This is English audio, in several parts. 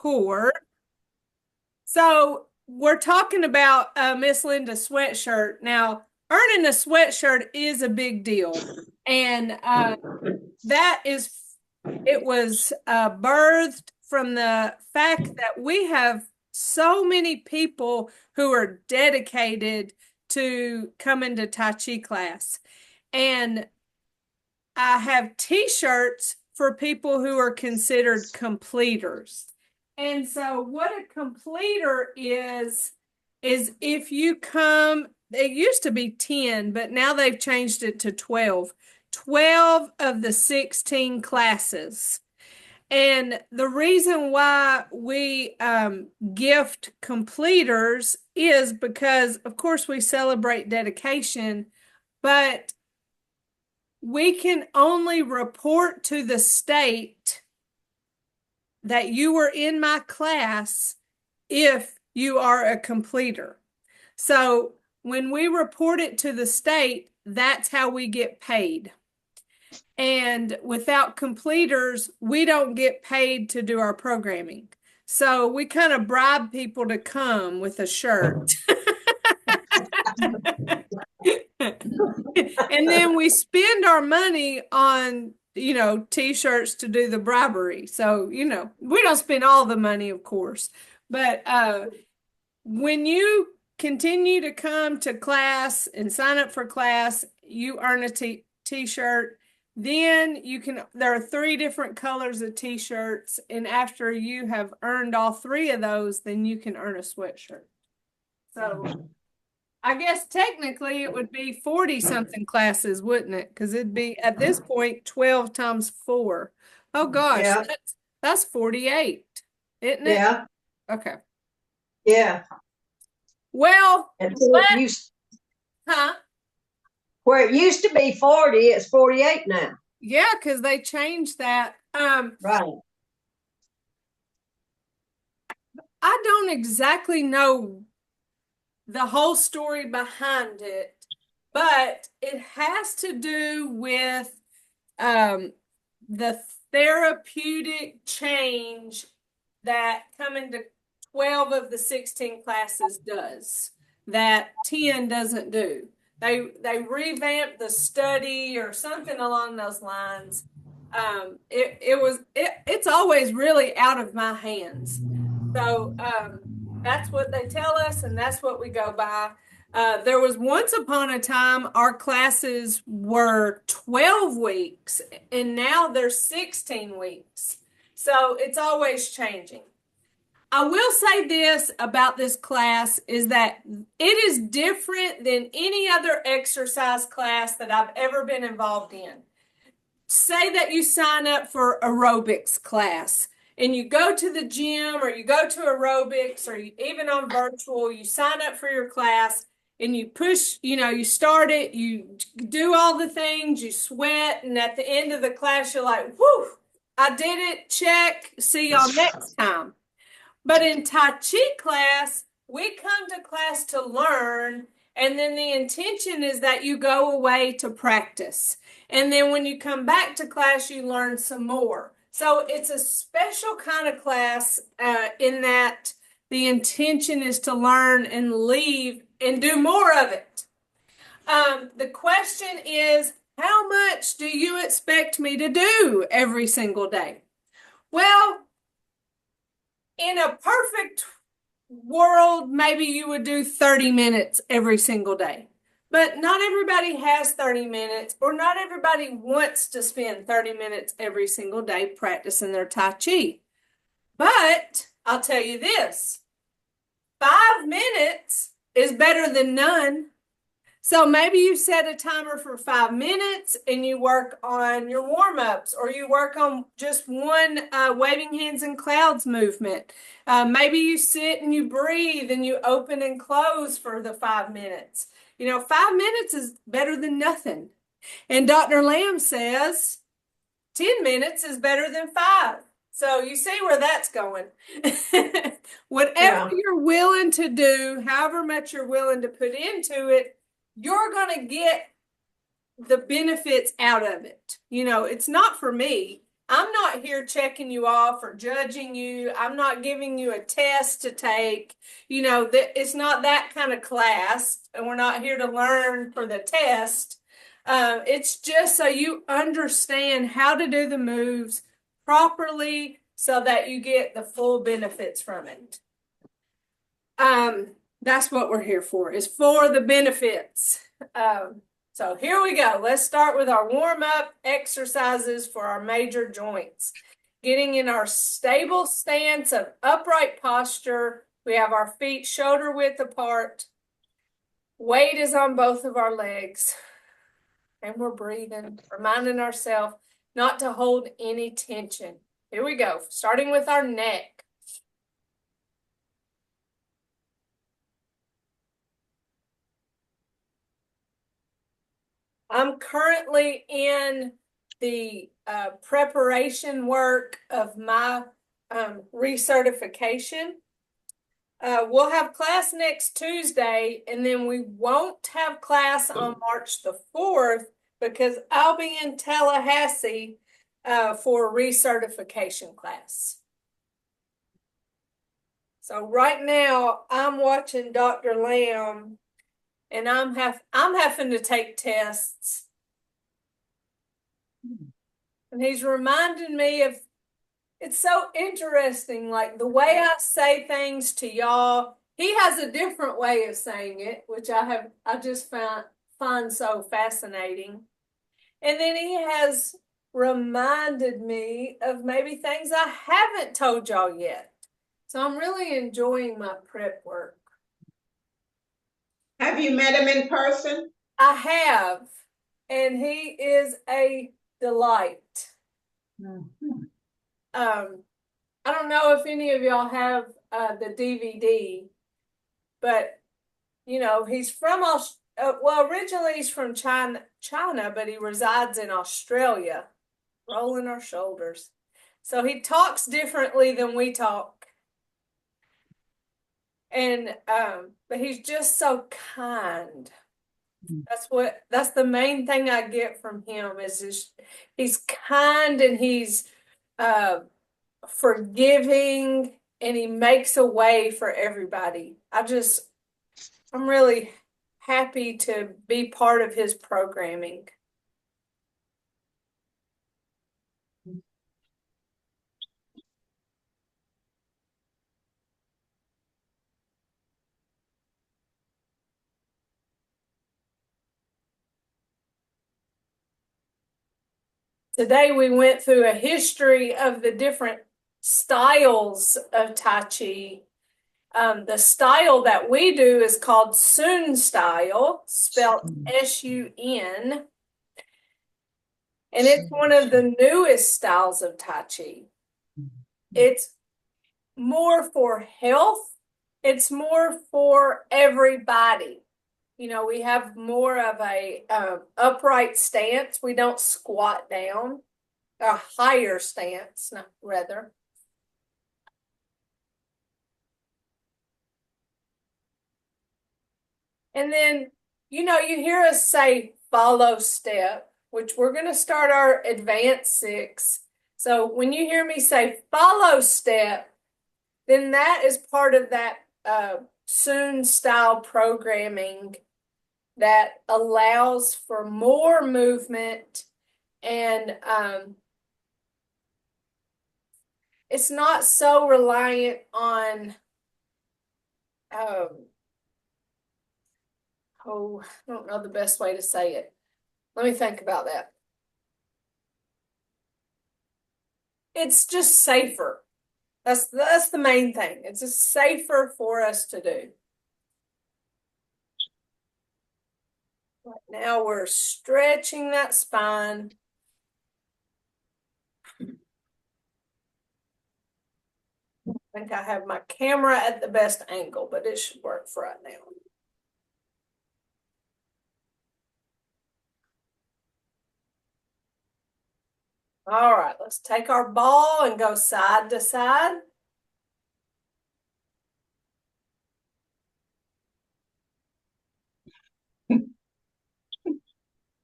record. So we're talking about Miss Linda's sweatshirt. Now, earning a sweatshirt is a big deal. And that is, it was birthed from the fact that we have so many people who are dedicated to coming to Tai Chi class. And I have t-shirts for people who are considered completers. And so what a completer is if you come, it used to be 10, but now they've changed it to 12. 12 of the 16 classes. And the reason why we gift completers is because, of course, we celebrate dedication, but we can only report to the state that you were in my class if you are a completer. So when we report it to the state, that's how we get paid. And without completers, we don't get paid to do our programming. So we kind of bribe people to come with a shirt. And then we spend our money on, t-shirts to do the bribery. So, we don't spend all the money, of course. But when you continue to come to class and sign up for class, you earn a t-shirt. Then there are 3 different colors of t-shirts. And after you have earned all 3 of those, then you can earn a sweatshirt. So I guess technically it would be 40 something classes, wouldn't it? Because it'd be at this point 12 times 4. Oh gosh, Yeah, that's 48, isn't it? yeah, Okay. yeah. Well, And so huh? where it used to be 40, it's 48 now. Yeah, because they changed that. Right. I don't exactly know the whole story behind it, but it has to do with the therapeutic change that coming to 12 of the 16 classes does that 10 doesn't do. They revamped the study or something along those lines. It's always really out of my hands. So that's what they tell us, and that's what we go by. There was once upon a time our classes were 12 weeks, and now they're 16 weeks. So it's always changing. I will say this about this class is that it is different than any other exercise class that I've ever been involved in. Say that you sign up for aerobics class and you go to the gym or you go to aerobics or even on virtual, you sign up for your class and you push, you start it, you do all the things, you sweat, and at the end of the class, you're like, whew, I did it, check, see y'all next time. But in Tai Chi class, we come to class to learn, and then the intention is that you go away to practice. And then when you come back to class, you learn some more. So it's a special kind of class in that the intention is to learn and leave and do more of it. The question is, how much do you expect me to do every single day? Well, in a perfect world, maybe you would do 30 minutes every single day. But not everybody has 30 minutes, or not everybody wants to spend 30 minutes every single day practicing their Tai Chi. But I'll tell you this, 5 minutes is better than none. So maybe you set a timer for 5 minutes and you work on your warm-ups, or you work on just one waving hands and clouds movement. Maybe you sit and you breathe and you open and close for the 5 minutes. 5 minutes is better than nothing. And Dr. Lamb says 10 minutes is better than 5. So you see where that's going. Whatever you're willing to do, however much you're willing to put into it, you're going to get the benefits out of it. It's not for me. I'm not here checking you off or judging you. I'm not giving you a test to take. It's not that kind of class, and we're not here to learn for the test. It's just so you understand how to do the moves properly so that you get the full benefits from it. That's what we're here for, is for the benefits. So here we go. Let's start with our warm-up exercises for our major joints. Getting in our stable stance of upright posture. We have our feet shoulder width apart. Weight is on both of our legs. And we're breathing, reminding ourselves not to hold any tension. Here we go, starting with our neck. I'm currently in the preparation work of my recertification. We'll have class next Tuesday, and then we won't have class on March the 4th because I'll be in Tallahassee for a recertification class. So right now I'm watching Dr. Lamb, and I'm having to take tests. And he's reminding me of, it's so interesting, like the way I say things to y'all. He has a different way of saying it, which I just find so fascinating. And then he has reminded me of maybe things I haven't told y'all yet. So I'm really enjoying my prep work. Have you met him in person? I have, and he is a delight. Mm-hmm. I don't know if any of y'all have the DVD, but he's from originally he's from China, but he resides in Australia. Rolling our shoulders. So he talks differently than we talk. And but he's just so kind. That's the main thing I get from him is he's kind, and he's forgiving, and he makes a way for everybody. I'm really happy to be part of his programming. Today we went through a history of the different styles of Tai Chi. The style that we do is called Sun style, spelled S-U-N. And it's one of the newest styles of Tai Chi. It's more for health. It's more for everybody. We have more of a upright stance. We don't squat down. A higher stance, rather. And then, you hear us say follow step, which we're going to start our advanced 6. So when you hear me say follow step, then that is part of that Sun style programming that allows for more movement, and it's not so reliant on I don't know the best way to say it. Let me think about that. It's just safer. That's the main thing. It's just safer for us to do. Right now we're stretching that spine. I think I have my camera at the best angle, but it should work for right now. All right, let's take our ball and go side to side.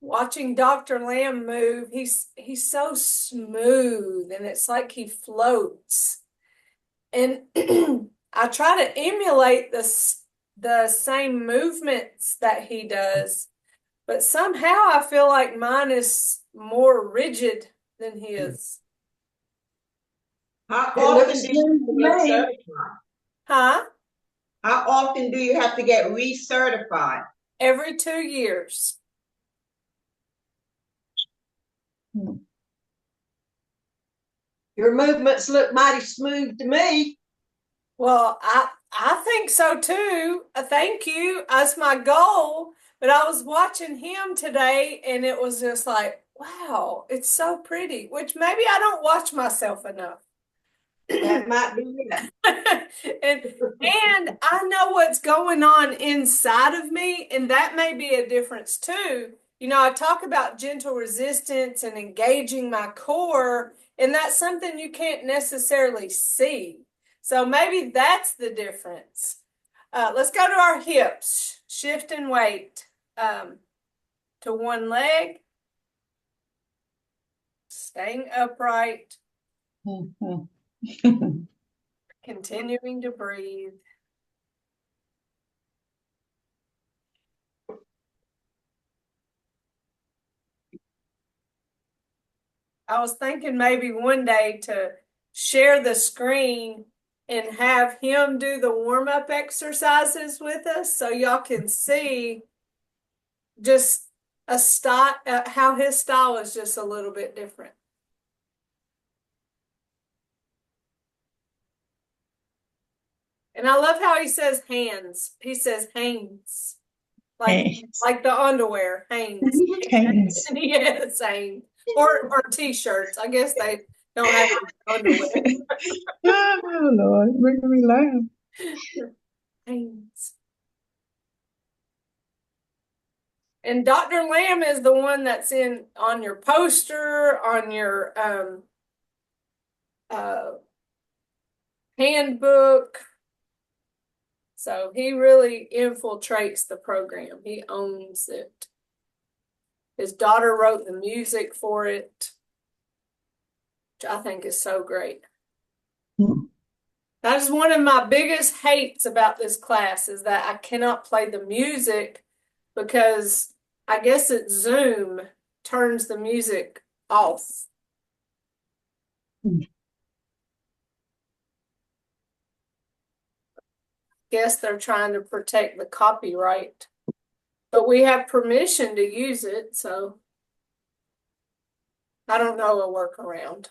watching Dr. Lamb move, he's so smooth and it's like he floats. And I try to emulate the same movements that he does, but somehow I feel like mine is more rigid than his. How It often looks do you smooth to get me. certified? Huh? How often do you have to get recertified? Every 2 years. Your movements look mighty smooth to me. Well, I think so too. Thank you. That's my goal. But I was watching him today and it was just like, wow, it's so pretty, which maybe I don't watch myself enough. That might be it. and I know what's going on inside of me, and that may be a difference too. You know, I talk about gentle resistance and engaging my core, and that's something you can't necessarily see. So maybe that's the difference. Let's go to our hips. Shift and weight to one leg, staying upright, continuing to breathe. I was thinking maybe one day to share the screen and have him do the warm-up exercises with us so y'all can see just a style, how his style is just a little bit different. And I love how he says hands. He says Hanes. Like the underwear, Hanes. Hanes. Yes, Hanes. Or t-shirts. I guess they don't have underwear. Oh Lord, making me laugh. Hanes. And Dr. Lamb is the one that's in on your poster, on your handbook. So he really infiltrates the program. He owns it. His daughter wrote the music for it, which I think is so great. That is one of my biggest hates about this class is that I cannot play the music because I guess it's Zoom turns the music off. Guess they're trying to protect the copyright, but we have permission to use it, so I don't know a workaround.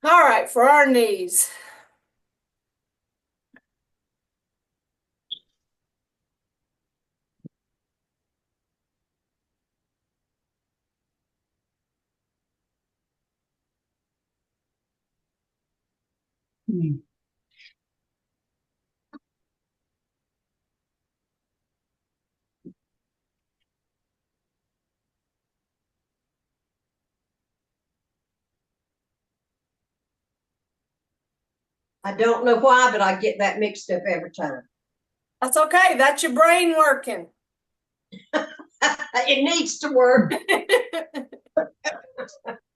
All right, for our knees. I don't know why, but I get that mixed up every time. That's okay. That's your brain working. It needs to work.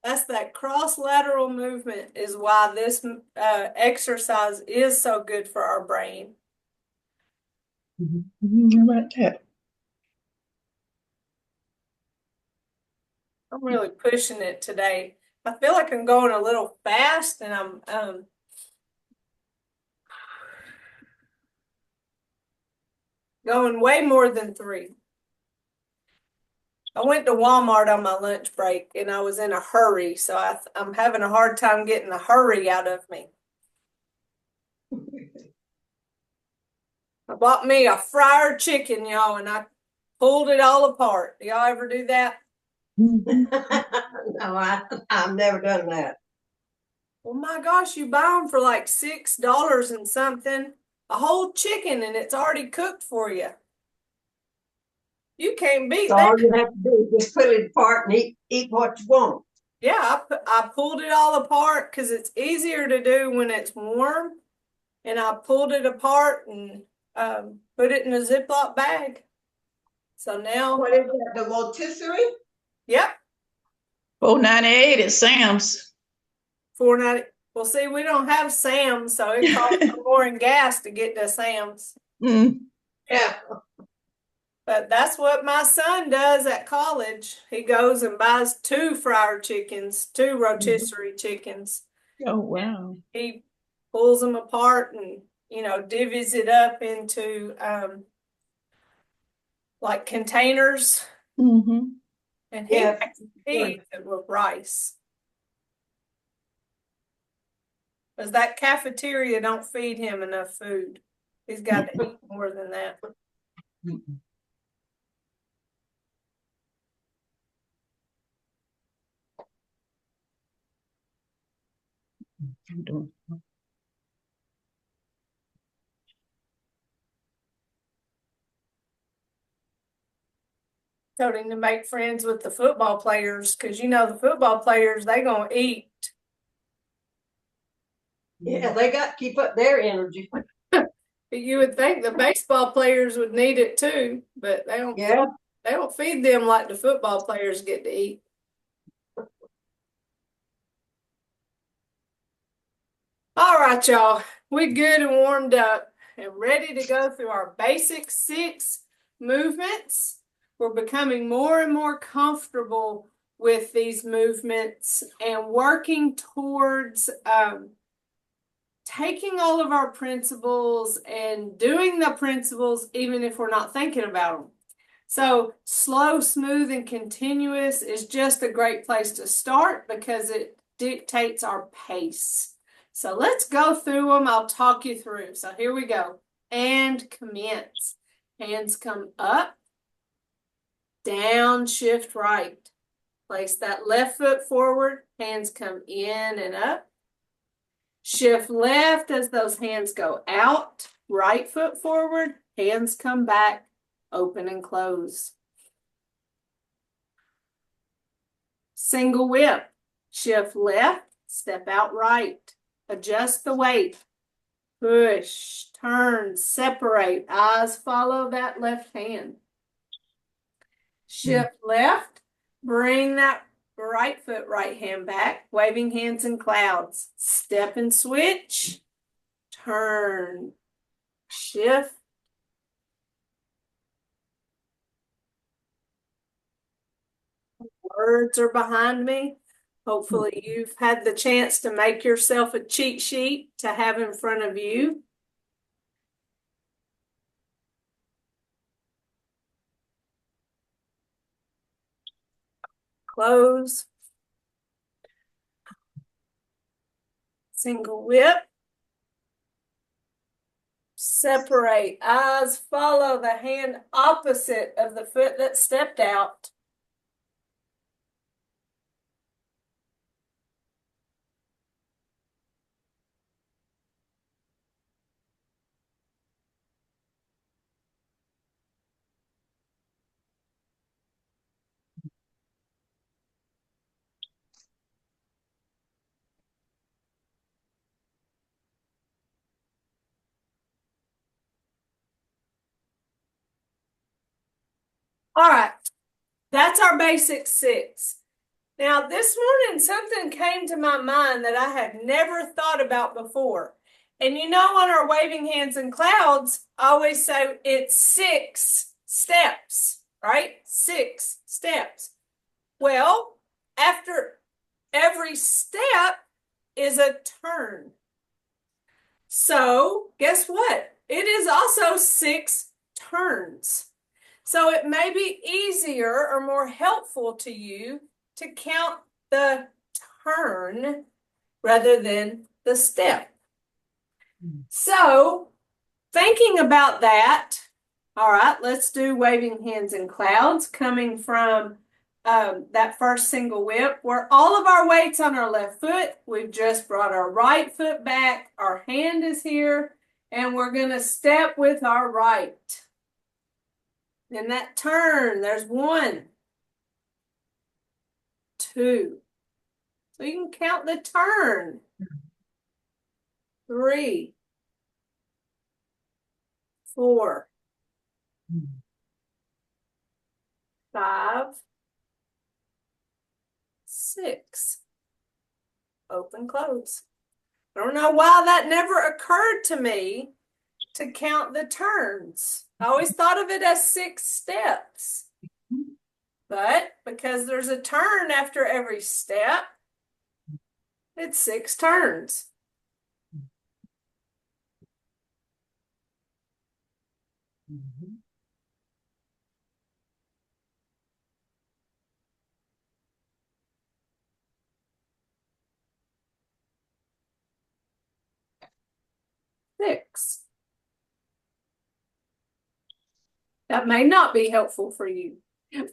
That's that cross-lateral movement is why this exercise is so good for our brain. How about that? I'm really pushing it today. I feel like I'm going a little fast and I'm going way more than 3. I went to Walmart on my lunch break and I was in a hurry, so I'm having a hard time getting the hurry out of me. I bought me a fryer chicken, y'all, and I pulled it all apart. Do y'all ever do that? No, I've never done that. Well, my gosh, you buy them for like $6 and something, a whole chicken, and it's already cooked for you. You can't beat So that. all you have to do is just put it apart and eat what you want. Yeah, I pulled it all apart because it's easier to do when it's warm. And I pulled it apart and put it in a Ziploc bag. So now, What is that, the rotisserie? yep, 498 at Sam's. 490. Well, see, we don't have Sam's, so it costs more in gas to get to Sam's. Mm. Yeah. But that's what my son does at college. He goes and buys 2 fryer chickens, 2 rotisserie chickens. Oh, wow. He pulls them apart and, divvies it up into like containers, Mm-hmm. and Yeah. he eats it with rice. Because that cafeteria don't feed him enough food. He's got to eat more than that. Told him to make friends with the football players, because the football players, they gonna eat. Yeah, they got to keep up their energy. You would think the baseball players would need it too, but they don't. Yeah. They don't feed them like the football players get to eat. All right, y'all. We good and warmed up and ready to go through our basic 6 movements. We're becoming more and more comfortable with these movements and working towards taking all of our principles and doing the principles even if we're not thinking about them. So slow, smooth, and continuous is just a great place to start because it dictates our pace. So let's go through them. I'll talk you through. So here we go. And commence. Hands come up, down, shift right. Place that left foot forward. Hands come in and up. Shift left as those hands go out. Right foot forward. Hands come back, open and close. Single whip. Shift left, step out right. Adjust the weight. Push, turn, separate. Eyes follow that left hand. Shift left, bring that right foot, right hand back. Waving hands in clouds. Step and switch. Turn. Shift. Words are behind me. Hopefully you've had the chance to make yourself a cheat sheet to have in front of you. Close. Single whip. Separate. Eyes follow the hand opposite of the foot that stepped out. All right, that's our basic 6. Now, this morning, something came to my mind that I had never thought about before. And on our waving hands in clouds, I always say it's 6 steps, right? 6 steps. Well, after every step is a turn. So, guess what? It is also 6 turns. So it may be easier or more helpful to you to count the turn rather than the step. So thinking about that, all right, let's do waving hands in clouds coming from that first single whip where all of our weight's on our left foot. We've just brought our right foot back. Our hand is here and we're going to step with our right. In that turn, there's 1, 2. So you can count the turn. 3, 4, 5, 6. Open, close. I don't know why that never occurred to me to count the turns. I always thought of it as 6 steps. But because there's a turn after every step, it's 6 turns. Six. That may not be helpful for you,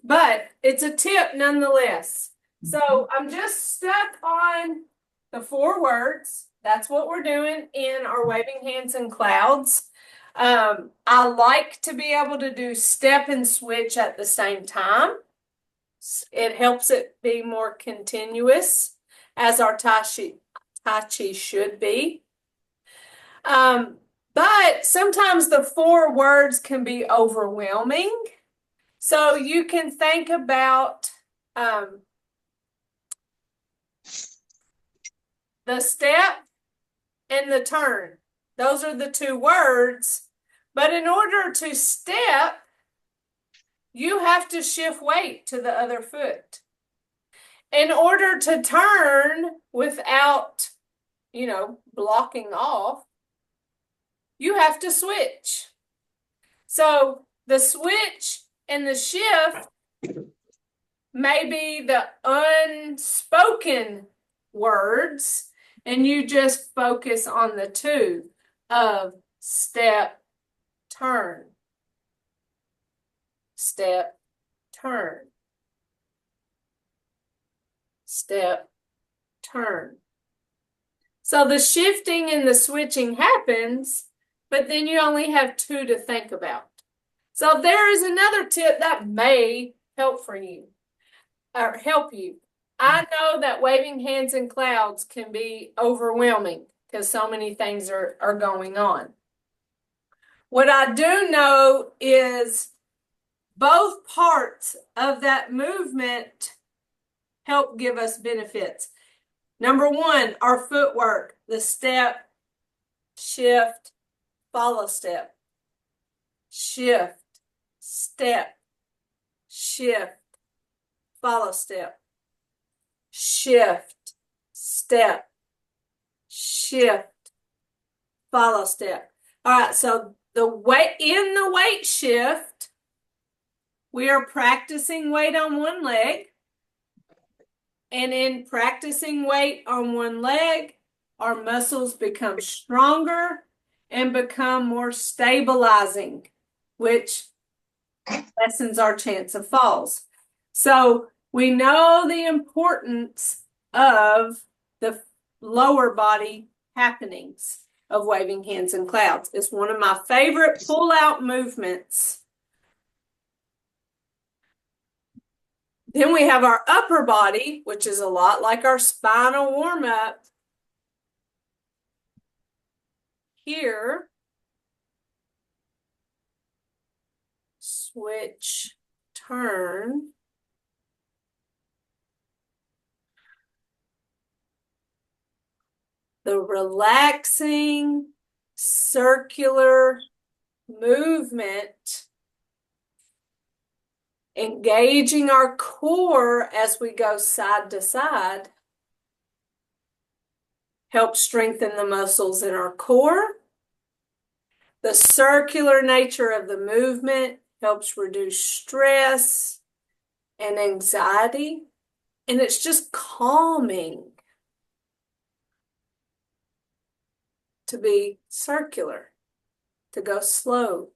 but it's a tip nonetheless. So I'm just stuck on the 4 words. That's what we're doing in our waving hands and clouds. I like to be able to do step and switch at the same time. It helps it be more continuous, as our Tai Chi should be. But sometimes the 4 words can be overwhelming. So you can think about the step and the turn. Those are the 2 words. But in order to step, you have to shift weight to the other foot. In order to turn without, blocking off, you have to switch. So the switch and the shift may be the unspoken words, and you just focus on the 2 of step, turn, step, turn, step, turn. So the shifting and the switching happens, but then you only have 2 to think about. So there is another tip that may help for you, or help you. I know that waving hands and clouds can be overwhelming because so many things are going on. What I do know is both parts of that movement help give us benefits. Number 1, our footwork, the step, shift, follow step, shift, step, shift, follow step, shift, step, shift, follow step. All right, so in the weight shift, we are practicing weight on one leg. And in practicing weight on one leg, our muscles become stronger and become more stabilizing, which lessens our chance of falls. So we know the importance of the lower body happenings of waving hands and clouds. It's one of my favorite pull-out movements. Then we have our upper body, which is a lot like our spinal warm-up. Here, switch, turn. The relaxing circular movement, engaging our core as we go side to side, helps strengthen the muscles in our core. The circular nature of the movement helps reduce stress and anxiety, and it's just calming to be circular, to go slow,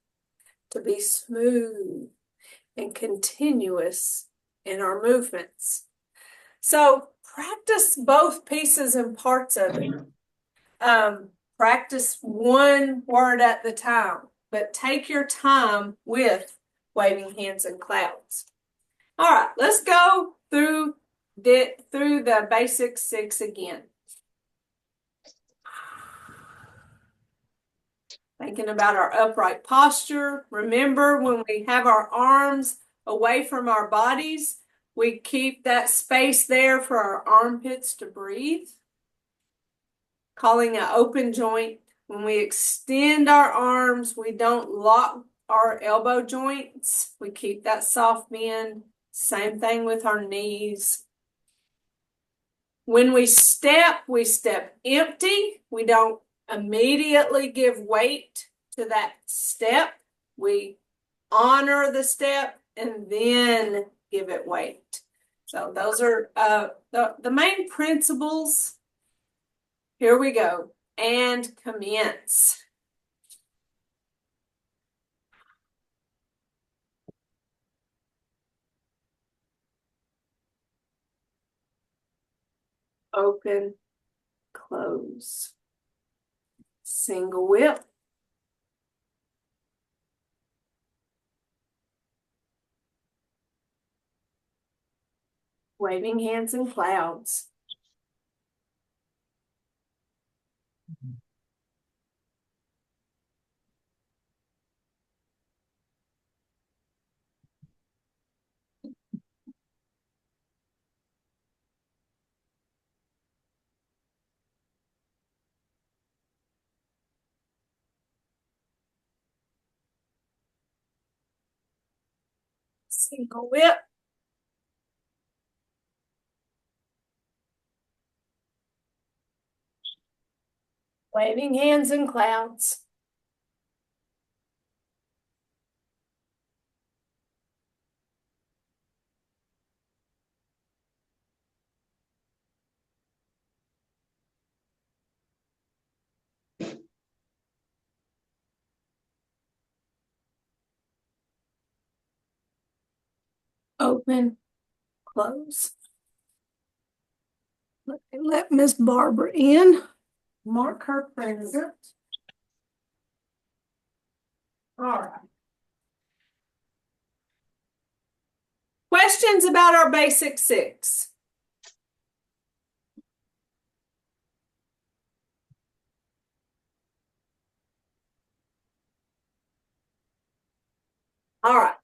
to be smooth and continuous in our movements. So practice both pieces and parts of it. Practice one word at the time, but take your time with waving hands and clouds. All right, let's go through the basic 6 again. Thinking about our upright posture. Remember, when we have our arms away from our bodies. We keep that space there for our armpits to breathe. Calling an open joint. When we extend our arms, we don't lock our elbow joints. We keep that soft bend. Same thing with our knees. When we step empty. We don't immediately give weight to that step. We honor the step and then give it weight. So those are the main principles. Here we go. And commence. Open, close. Single whip. Waving hands in clouds. Single whip. Waving hands in clouds. Open, close. Let Miss Barbara in. Mark her present. All right. Questions about our basic six? All right.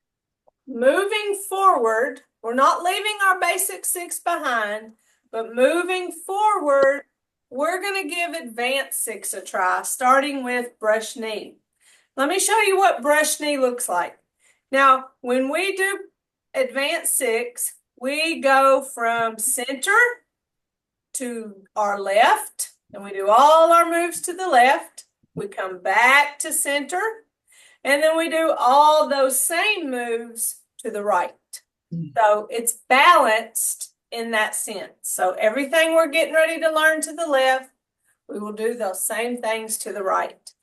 Moving forward, we're not leaving our basic six behind, but moving forward, we're going to give advanced six a try, starting with brush knee. Let me show you what brush knee looks like. Now, when we do advanced six, we go from center to our left, and we do all our moves to the left. We come back to center, and then we do all those same moves to the right. So it's balanced in that sense. So everything we're getting ready to learn to the left, we will do those same things to the right.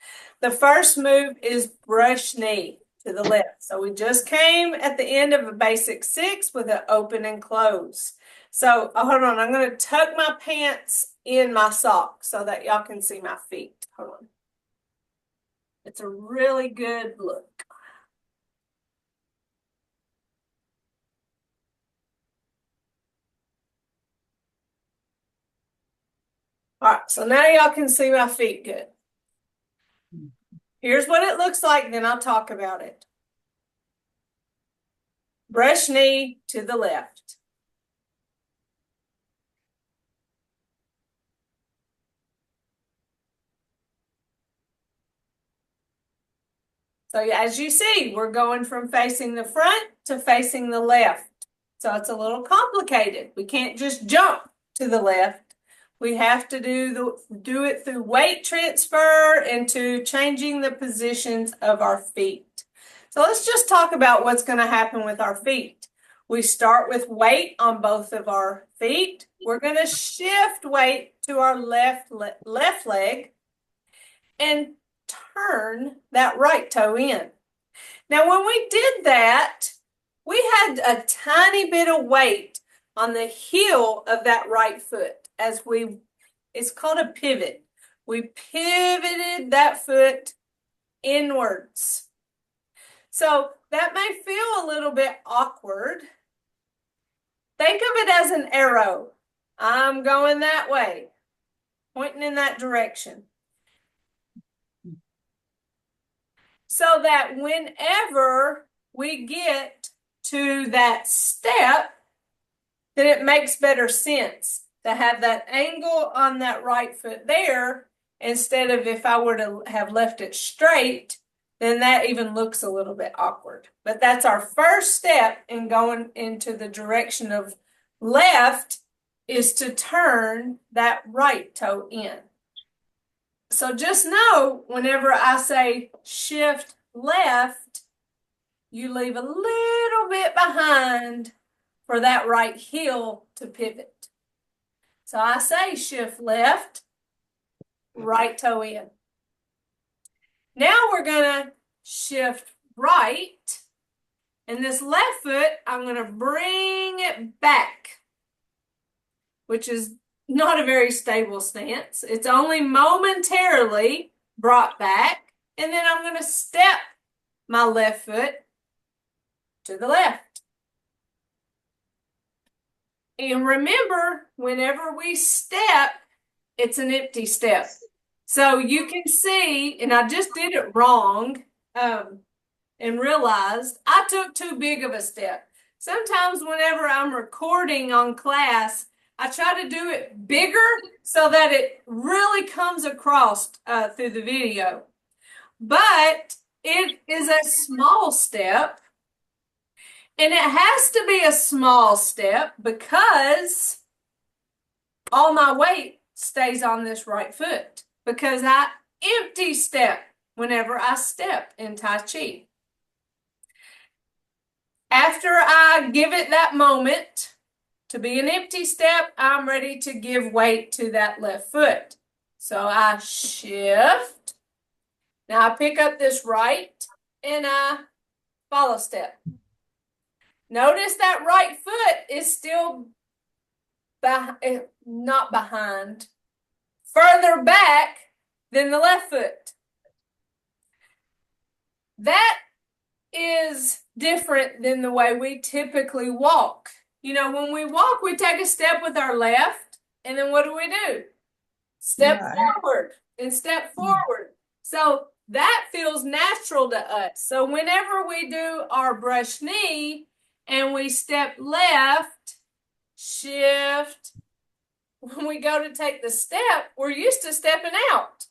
The first move is brush knee to the left. So we just came at the end of a basic six with an open and close. So hold on, I'm going to tuck my pants in my socks so that y'all can see my feet. Hold on. It's a really good look. All right, so now y'all can see my feet good. Here's what it looks like, then I'll talk about it. Brush knee to the left. So as you see, we're going from facing the front to facing the left. So it's a little complicated. We can't just jump to the left. We have to do it through weight transfer and to changing the positions of our feet. So let's just talk about what's going to happen with our feet. We start with weight on both of our feet. We're going to shift weight to our left leg and turn that right toe in. Now, when we did that, we had a tiny bit of weight on the heel of that right foot it's called a pivot. We pivoted that foot inwards. So that may feel a little bit awkward. Think of it as an arrow. I'm going that way, pointing in that direction. So that whenever we get to that step, then it makes better sense to have that angle on that right foot there instead of if I were to have left it straight, then that even looks a little bit awkward. But that's our first step in going into the direction of left, is to turn that right toe in. So just know whenever I say shift left, you leave a little bit behind for that right heel to pivot. So I say shift left, right toe in. Now we're going to shift right, and this left foot, I'm going to bring it back, which is not a very stable stance. It's only momentarily brought back, and then I'm going to step my left foot to the left. And remember, whenever we step, it's an empty step. So you can see, and I just did it wrong and realized I took too big of a step. Sometimes whenever I'm recording on class, I try to do it bigger so that it really comes across through the video. But it is a small step, and it has to be a small step because all my weight stays on this right foot, because I empty step whenever I step in Tai Chi. After I give it that moment to be an empty step, I'm ready to give weight to that left foot. So I shift. Now I pick up this right and I follow step. Notice that right foot is still not behind, further back than the left foot. That is different than the way we typically walk. You know, when we walk, we take a step with our left, and then what do? Step forward and step forward. So that feels natural to us. So whenever we do our brush knee and we step left, shift, when we go to take the step, we're used to stepping out.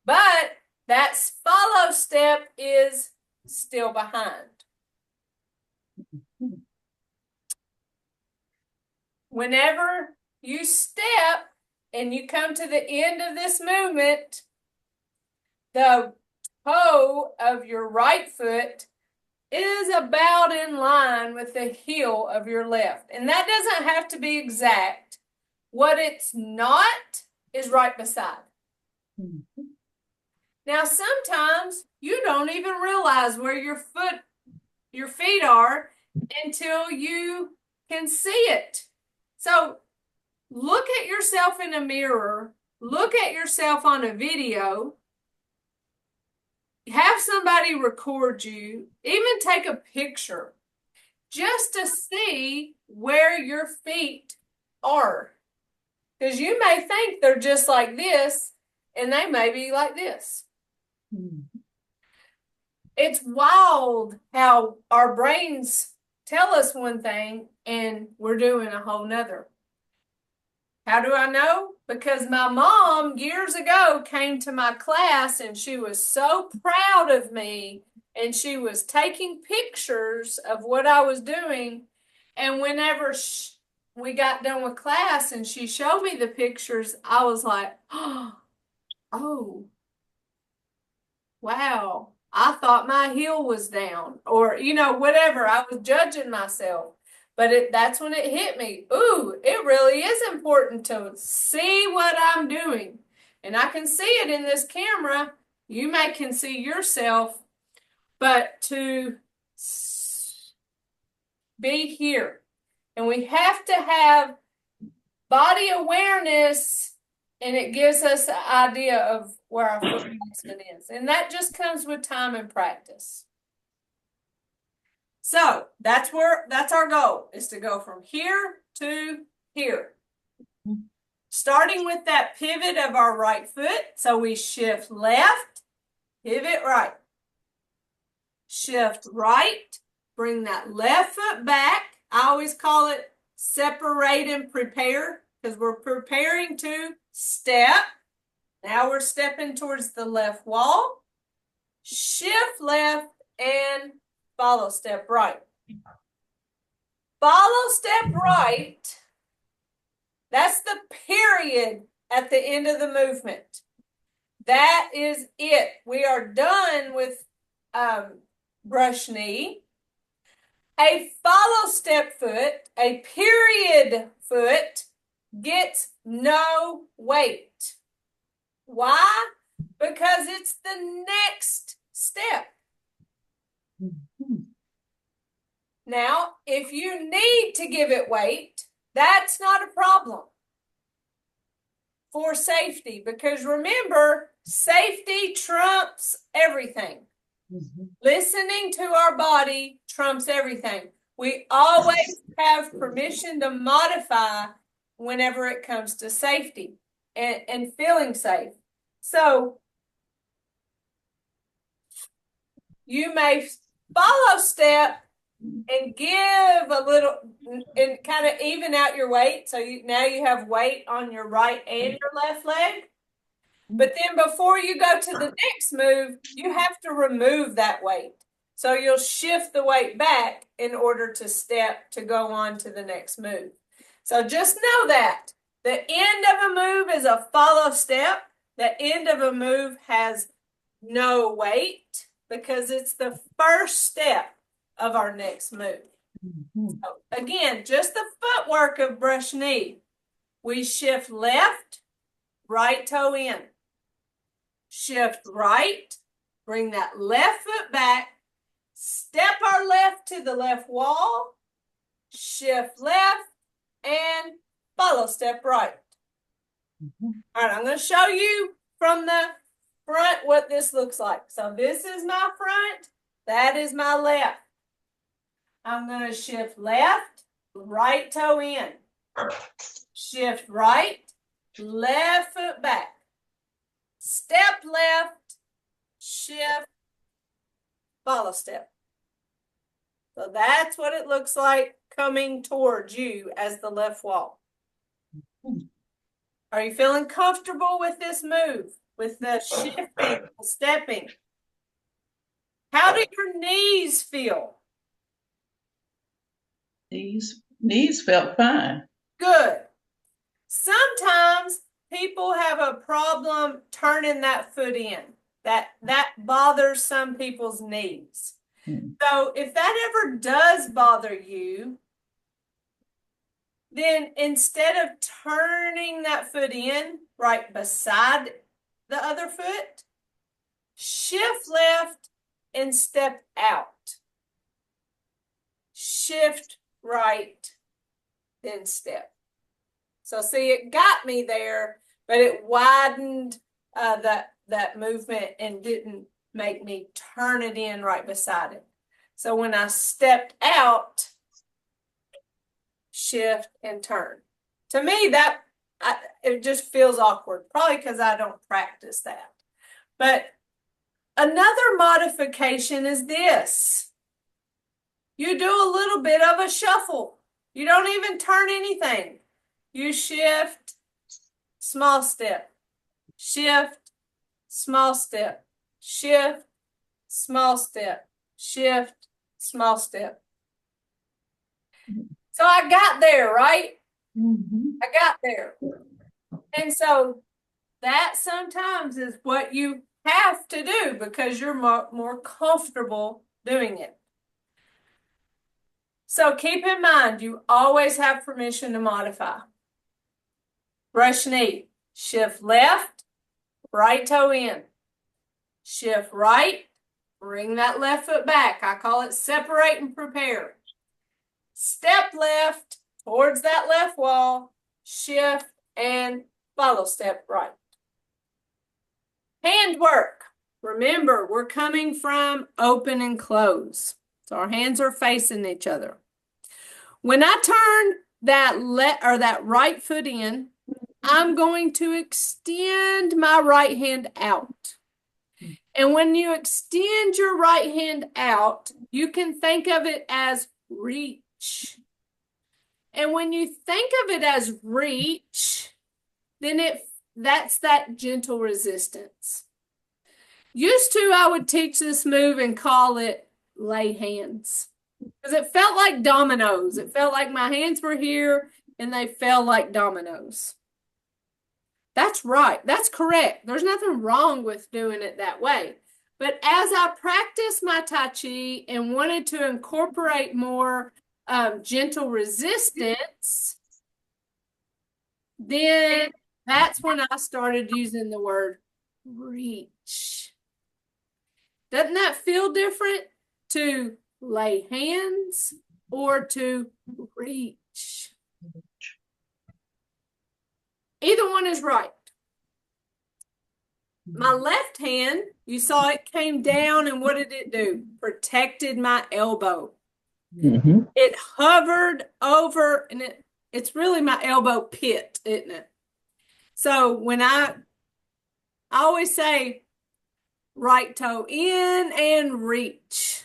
But that follow step is still behind. Whenever you step and you come to the end of this movement, the toe of your right foot is about in line with the heel of your left. And that doesn't have to be exact. What it's not is right beside. Now, sometimes you don't even realize where your feet are until you can see it. So look at yourself in a mirror, look at yourself on a video, have somebody record you, even take a picture just to see where your feet are. Because you may think they're just like this, and they may be like this. It's wild how our brains tell us one thing and we're doing a whole nother. How do I know? Because my mom years ago came to my class and she was so proud of me, and she was taking pictures of what I was doing. And whenever we got done with class and she showed me the pictures, I was like, oh, wow, I thought my heel was down, or, you know, whatever. I was judging myself. But that's when it hit me. Ooh, it really is important to see what I'm doing. And I can see it in this camera. You can see yourself, but to be here. And we have to have body awareness, and it gives us an idea of where our foot placement is. And that just comes with time and practice. So that's our goal, is to go from here to here. Starting with that pivot of our right foot. So we shift left, pivot right. Shift right, bring that left foot back. I always call it separate and prepare because we're preparing to step. Now we're stepping towards the left wall. Shift left and follow step right. Follow step right. That's the period at the end of the movement. That is it. We are done with brush knee. A follow step foot, a period foot, gets no weight. Why? Because it's the next step. Now, if you need to give it weight, that's not a problem for safety, because remember, safety trumps everything. Listening to our body trumps everything. We always have permission to modify whenever it comes to safety and feeling safe. So you may follow step and give a little and kind of even out your weight. So now you have weight on your right and your left leg. But then before you go to the next move, you have to remove that weight. So you'll shift the weight back in order to step to go on to the next move. So just know that the end of a move is a follow step. The end of a move has no weight because it's the first step of our next move. So again, just the footwork of brush knee. We shift left, right toe in. Shift right, bring that left foot back, step our left to the left wall, shift left, and follow step right. All right, I'm going to show you from the front what this looks like. So this is my front, that is my left. I'm going to shift left, right toe in. Shift right, left foot back. Step left, shift, follow step. So that's what it looks like coming towards you as the left wall. Are you feeling comfortable with this move, with the shifting, the stepping? How do your knees feel? Knees felt fine. Good. Sometimes people have a problem turning that foot in. That bothers some people's knees. So if that ever does bother you, then instead of turning that foot in right beside the other foot, shift left and step out. Shift right, then step. So see, it got me there, but it widened that movement and didn't make me turn it in right beside it. So when I stepped out, shift and turn. To me, it just feels awkward, probably because I don't practice that. But another modification is this. You do a little bit of a shuffle. You don't even turn anything. You shift, small step, shift, small step, shift, small step, shift, small step. So I got there, right? I got there. And so that sometimes is what you have to do because you're more comfortable doing it. So keep in mind, you always have permission to modify. Brush knee, shift left, right toe in. Shift right, bring that left foot back. I call it separate and prepare. Step left towards that left wall, shift and follow step right. Hand work. Remember, we're coming from open and close. So our hands are facing each other. When I turn that right foot in, I'm going to extend my right hand out. And when you extend your right hand out, you can think of it as reach. And when you think of it as reach, then that's that gentle resistance. Used to, I would teach this move and call it lay hands because it felt like dominoes. It felt like my hands were here and they fell like dominoes. That's right. That's correct. There's nothing wrong with doing it that way. But as I practiced my Tai Chi and wanted to incorporate more gentle resistance, then that's when I started using the word reach. Doesn't that feel different to lay hands or to reach? Either one is right. My left hand, you saw it came down, and what did it do? Protected my elbow. Mm-hmm. It hovered over, and it's really my elbow pit, isn't it? So when I always say right toe in and reach.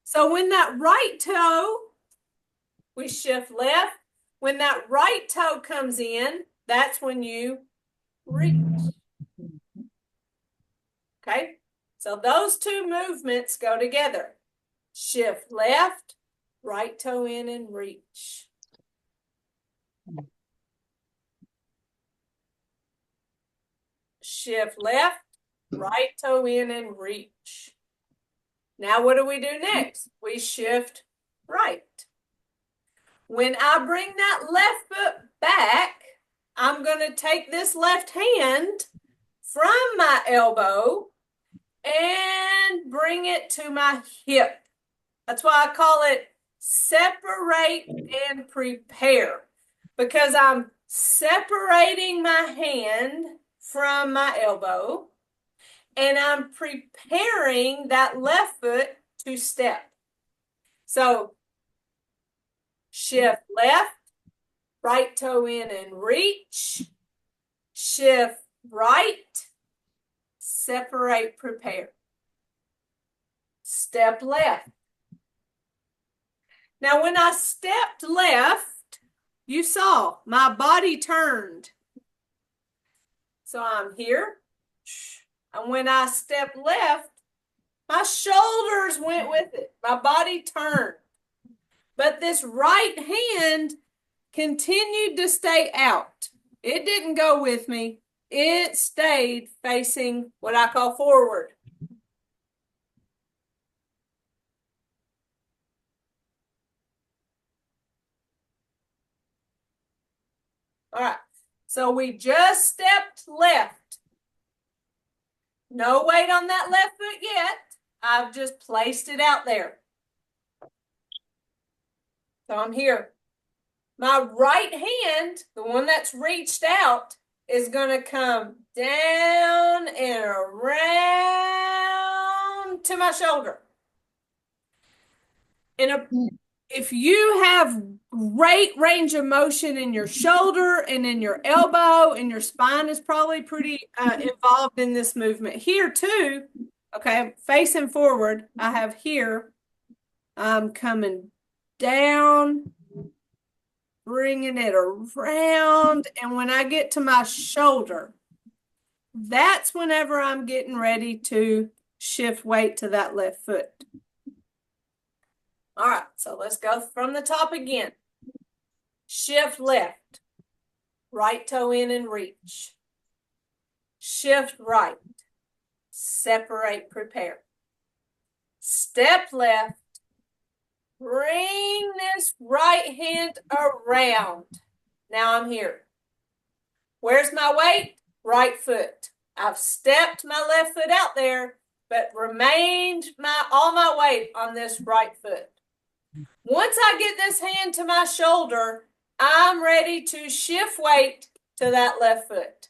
So when that right toe, we shift left. When that right toe comes in, that's when you reach. Okay, so those two movements go together. Shift left, right toe in and reach. Shift left, right toe in and reach. Now what do we do next? We shift right. When I bring that left foot back, I'm going to take this left hand from my elbow and bring it to my hip. That's why I call it separate and prepare, because I'm separating my hand from my elbow and I'm preparing that left foot to step. So shift left, right toe in and reach, shift right, separate, prepare. Step left. Now, when I stepped left, you saw my body turned. So I'm here. And when I stepped left, my shoulders went with it. My body turned. But this right hand continued to stay out. It didn't go with me. It stayed facing what I call forward. All right, so we just stepped left. No weight on that left foot yet. I've just placed it out there. So I'm here. My right hand, the one that's reached out, is going to come down and around to my shoulder. If you have great range of motion in your shoulder and in your elbow, and your spine is probably pretty involved in this movement here too. Okay, I'm facing forward. I have here, I'm coming down, bringing it around. And when I get to my shoulder, that's whenever I'm getting ready to shift weight to that left foot. All right, so let's go from the top again. Shift left, right toe in and reach. Shift right, separate, prepare. Step left, bring this right hand around. Now I'm here. Where's my weight? Right foot. I've stepped my left foot out there, but remained all my weight on this right foot. Once I get this hand to my shoulder, I'm ready to shift weight to that left foot.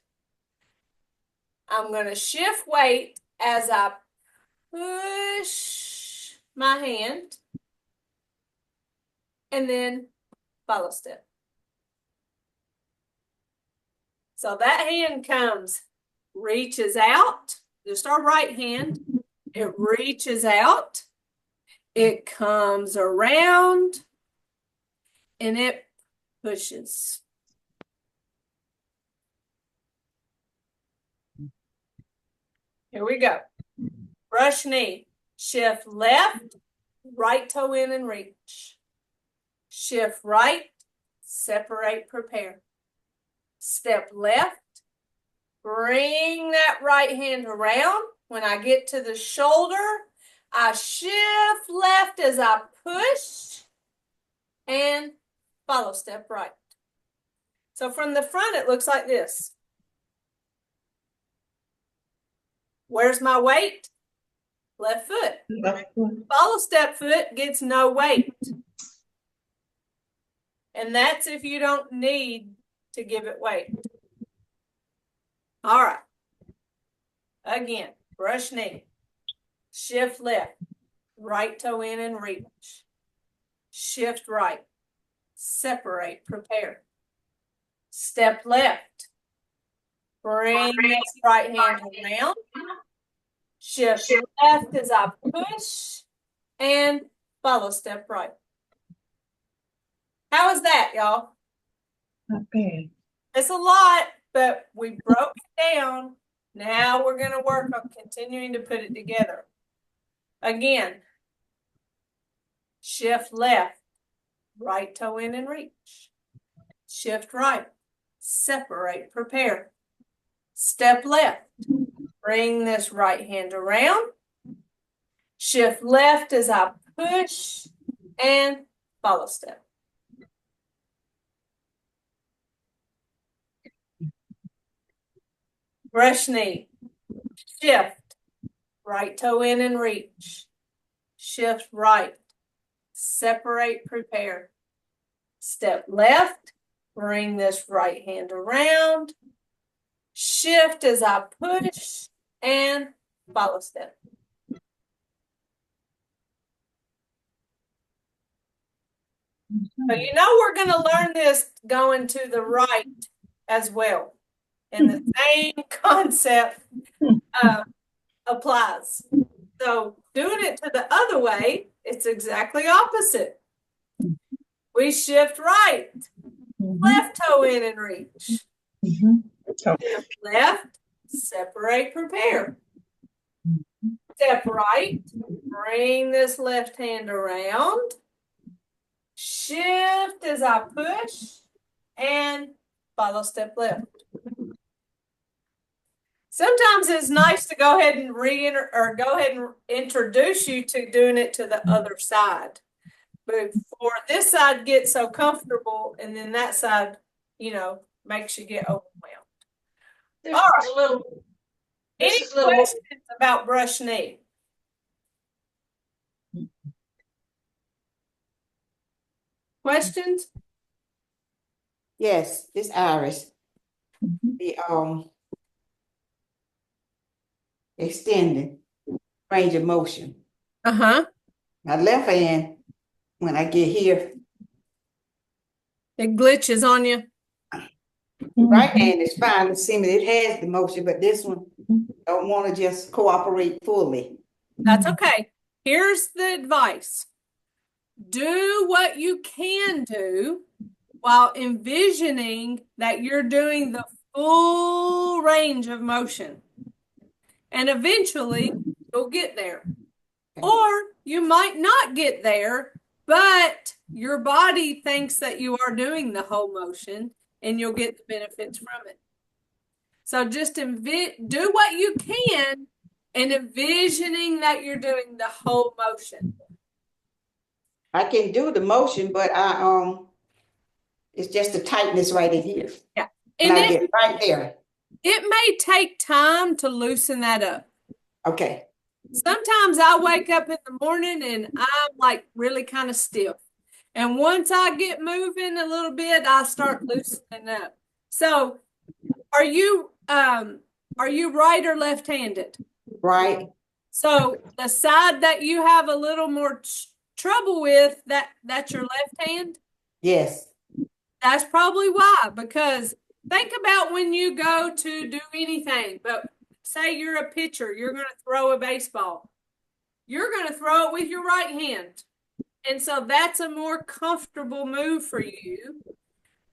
I'm going to shift weight as I push my hand and then follow step. So that hand comes, reaches out, just our right hand. It reaches out, it comes around, and it pushes. Here we go. Brush knee. Shift left, right toe in and reach. Shift right, separate, prepare. Step left, bring that right hand around. When I get to the shoulder, I shift left as I push and follow step right. So from the front, it looks like this. Where's my weight? Left foot. Left foot. Follow step foot gets no weight. And that's if you don't need to give it weight. All right. Again, brush knee. Shift left. Right toe in and reach. Shift right. Separate, prepare. Step left. Bring this right hand around. Shift left as I push and follow step right. How is that, y'all? Not bad. It's a lot, but we broke it down. Now we're going to work on continuing to put it together. Again, shift left, right toe in and reach. Shift right, separate, prepare. Step left, bring this right hand around. Shift left as I push and follow step. Brush knee, shift, right toe in and reach. Shift right, separate, prepare. Step left, bring this right hand around. Shift as I push and follow step. So you know we're going to learn this going to the right as well. And the same concept applies. So doing it to the other way, it's exactly opposite. We shift right, left toe in and reach. Shift left, separate, prepare. Step right, bring this left hand around. Shift as I push and follow step left. Sometimes it's nice to go ahead and go ahead and introduce you to doing it to the other side. Before this side gets so comfortable and then that side, makes you get overwhelmed. This All is a little. Any This is a little. questions about brush knee? Questions? Yes, this Iris. The extending range of motion. Uh-huh. My left hand, when I get here, It glitches on you. right hand is fine. It seems it has the motion, but this one don't want to just cooperate fully. That's okay. Here's the advice. Do what you can do while envisioning that you're doing the full range of motion. And eventually you'll get there. Or you might not get there, but your body thinks that you are doing the whole motion and you'll get the benefits from it. So just do what you can and envisioning that you're doing the whole motion. I can do the motion, but it's just the tightness right in here. Yeah. And I it, get right there. it may take time to loosen that up. Okay. Sometimes I wake up in the morning and I'm like really kind of stiff. And once I get moving a little bit, I start loosening up. So are you right or left-handed? Right. So the side that you have a little more trouble with, that's your left hand? Yes. That's probably why, because think about when you go to do anything, but say you're a pitcher, you're going to throw a baseball. You're going to throw it with your right hand. And so that's a more comfortable move for you.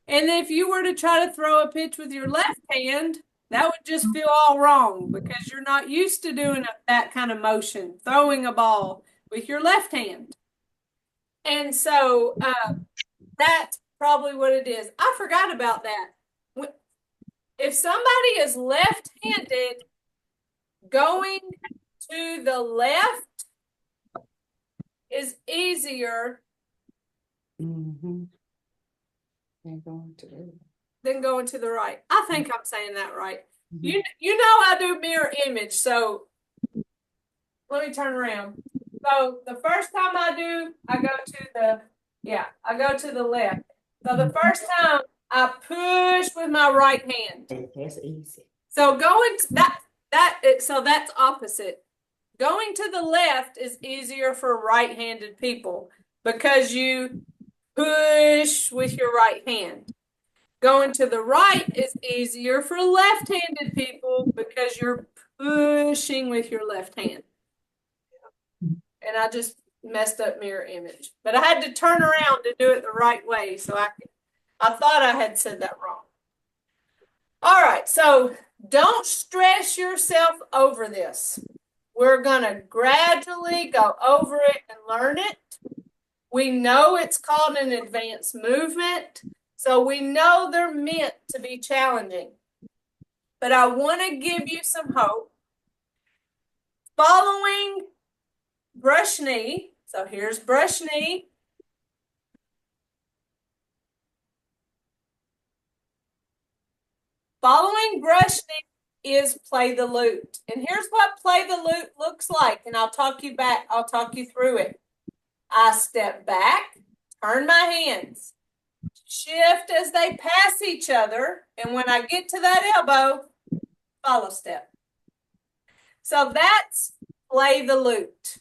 And if you were to try to throw a pitch with your left hand, that would just feel all wrong because you're not used to doing that kind of motion, throwing a ball with your left hand. And so that's probably what it is. I forgot about that. If somebody is left-handed, going to the left is easier Mm-hmm. And going to the. than going to the right. I think I'm saying that right. You know I do mirror image, so let me turn around. So the first time I do, I go to the left. So the first time I push with my right hand. That's easy. So so that's opposite. Going to the left is easier for right-handed people because you push with your right hand. Going to the right is easier for left-handed people because you're pushing with your left hand. And I just messed up mirror image. But I had to turn around to do it the right way. So I thought I had said that wrong. All right, so don't stress yourself over this. We're going to gradually go over it and learn it. We know it's called an advanced movement, so we know they're meant to be challenging. But I want to give you some hope. Following brush knee, so here's brush knee. Following brush knee is play the lute. And here's what play the lute looks like, and I'll talk you through it. I step back, turn my hands, shift as they pass each other, and when I get to that elbow, follow step. So that's play the lute.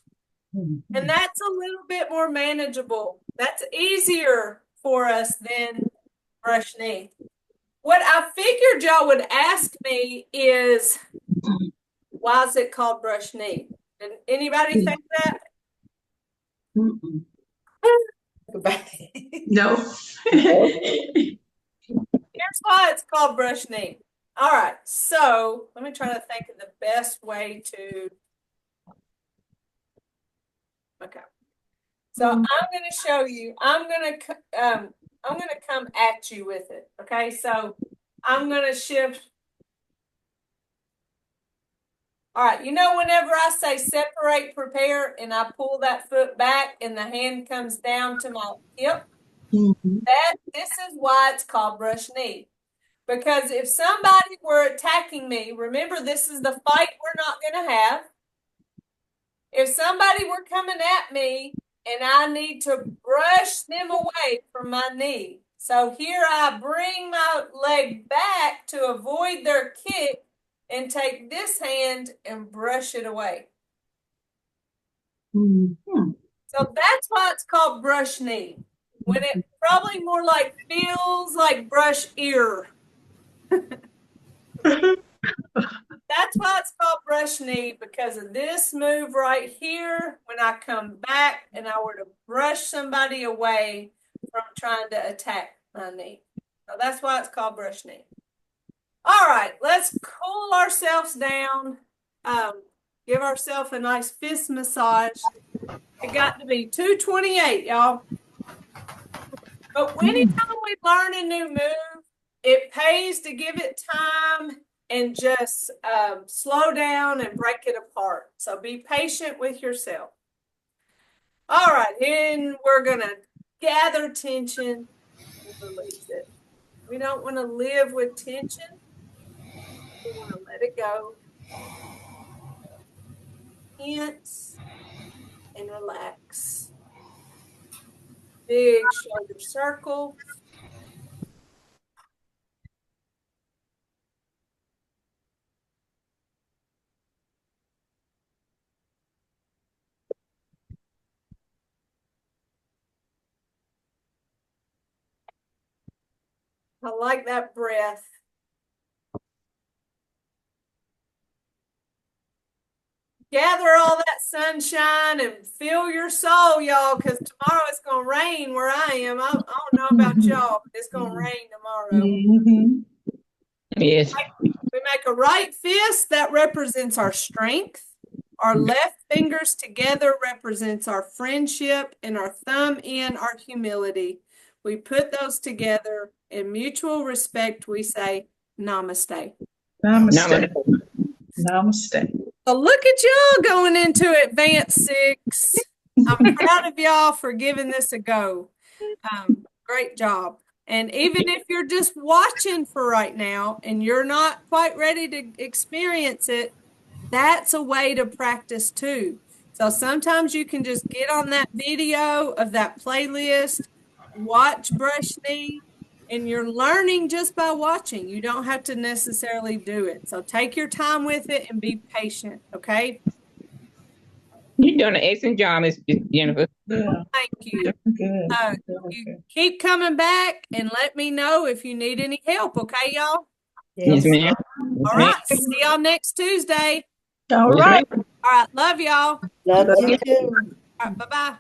And that's a little bit more manageable. That's easier for us than brush knee. What I figured y'all would ask me is, why is it called brush knee? Did anybody think that? No. Here's why it's called brush knee. All right, so let me try to think of the best way to. Okay, so I'm going to show you. I'm going to come at you with it. Okay, so I'm going to shift. All right, whenever I say separate, prepare, and I pull that foot back and the hand comes down to my hip, this is why it's called brush knee. Because if somebody were attacking me, remember this is the fight we're not going to have. If somebody were coming at me and I need to brush them away from my knee. So here I bring my leg back to avoid their kick and take this hand and brush it away. So that's why it's called brush knee. When it probably more like feels like brush ear. That's why it's called brush knee, because of this move right here. When I come back and I were to brush somebody away from trying to attack my knee. So that's why it's called brush knee. All right, let's cool ourselves down. Give ourselves a nice fist massage. It got to be 2:28, y'all. But anytime we learn a new move, it pays to give it time and just slow down and break it apart. So be patient with yourself. All right, then we're going to gather tension and release it. We don't want to live with tension. We want to let it go. Tense and relax. Big shoulder circle. I like that breath. gather all that sunshine and fill your soul, y'all, because tomorrow it's going to rain where I am. I don't know about y'all, but it's going to rain tomorrow. Mhm. Yes. We make a right fist that represents our strength. Our left fingers together represents our friendship, and our thumb in our humility. We put those together in mutual respect. We say namaste. Namaste. Namaste. So look at y'all going into Advanced 6. I'm proud of y'all for giving this a go. Great job. And even if you're just watching for right now and you're not quite ready to experience it, that's a way to practice too. So sometimes you can just get on that video of that playlist, watch brush knee, and you're learning just by watching. You don't have to necessarily do it. So take your time with it and be patient, okay? You're doing an excellent job, Miss Jennifer. Yeah. Thank you. Good. You keep coming back and let me know if you need any help, okay, y'all? Yes, ma'am. All right, see y'all next Tuesday. All Yes, right. ma'am. All right, love y'all. Love you too. All right, bye-bye.